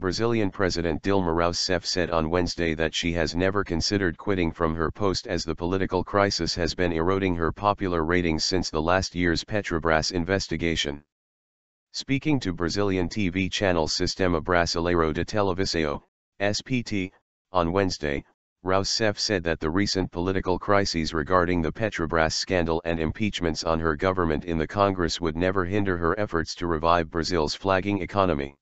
Brazilian President Dilma Rousseff said on Wednesday that she has never considered quitting from her post as the political crisis has been eroding her popular ratings since the last year's Petrobras investigation. Speaking to Brazilian TV channel Sistema Brasileiro de Televisão, SPT, on Wednesday, Rousseff said that the recent political crises regarding the Petrobras scandal and impeachments on her government in the Congress would never hinder her efforts to revive Brazil's flagging economy.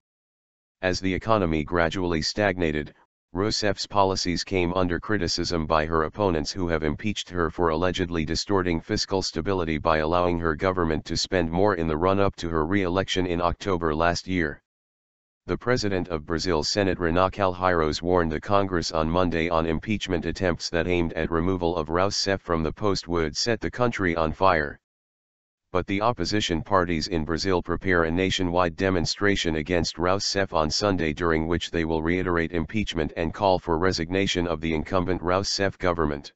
As the economy gradually stagnated, Rousseff's policies came under criticism by her opponents who have impeached her for allegedly distorting fiscal stability by allowing her government to spend more in the run-up to her re-election in October last year. The president of Brazil's Senate Renan Calheiros warned the Congress on Monday on impeachment attempts that aimed at removal of Rousseff from the post would set the country on fire. But the opposition parties in Brazil prepare a nationwide demonstration against Rousseff on Sunday, during which they will reiterate impeachment and call for resignation of the incumbent Rousseff government.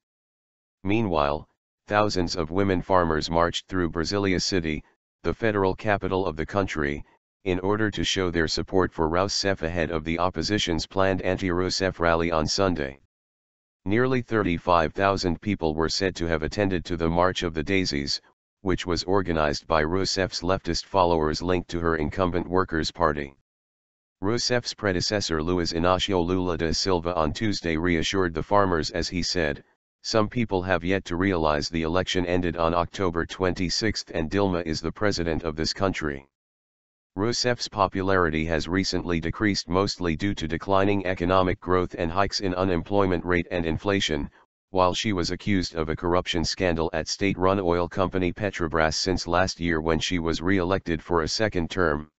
Meanwhile, thousands of women farmers marched through Brasilia City, the federal capital of the country, in order to show their support for Rousseff ahead of the opposition's planned anti-Rousseff rally on Sunday. Nearly 35,000 people were said to have attended to the March of the Daisies, which was organized by Rousseff's leftist followers linked to her incumbent Workers' Party. Rousseff's predecessor Luiz Inácio Lula da Silva on Tuesday reassured the farmers as he said, "Some people have yet to realize the election ended on October 26 and Dilma is the president of this country." Rousseff's popularity has recently decreased mostly due to declining economic growth and hikes in unemployment rate and inflation, while she was accused of a corruption scandal at state-run oil company Petrobras since last year when she was re-elected for a second term.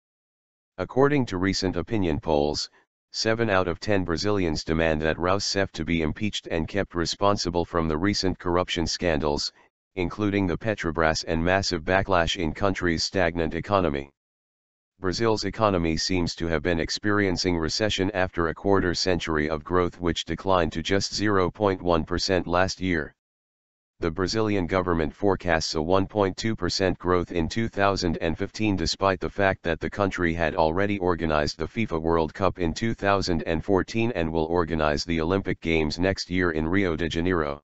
According to recent opinion polls, 7 out of 10 Brazilians demand that Rousseff to be impeached and kept responsible from the recent corruption scandals, including the Petrobras and massive backlash in country's stagnant economy. Brazil's economy seems to have been experiencing recession after a quarter-century of growth which declined to just 0.1% last year. The Brazilian government forecasts a 1.2% growth in 2015 despite the fact that the country had already organized the FIFA World Cup in 2014 and will organize the Olympic Games next year in Rio de Janeiro.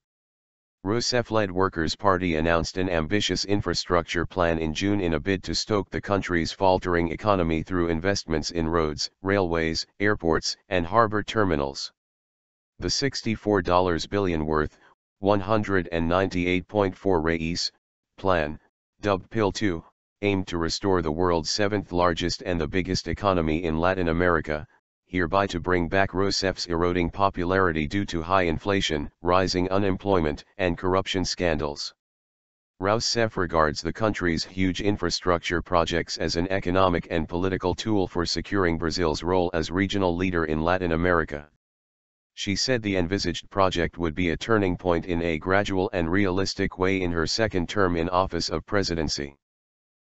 Rousseff-led Workers' Party announced an ambitious infrastructure plan in June in a bid to stoke the country's faltering economy through investments in roads, railways, airports, and harbor terminals. The $64 billion worth, 198.4 reais, plan, dubbed PIL 2, aimed to restore the world's seventh largest and the biggest economy in Latin America, hereby to bring back Rousseff's eroding popularity due to high inflation, rising unemployment, and corruption scandals. Rousseff regards the country's huge infrastructure projects as an economic and political tool for securing Brazil's role as regional leader in Latin America. She said the envisaged project would be a turning point in a gradual and realistic way in her second term in office of presidency.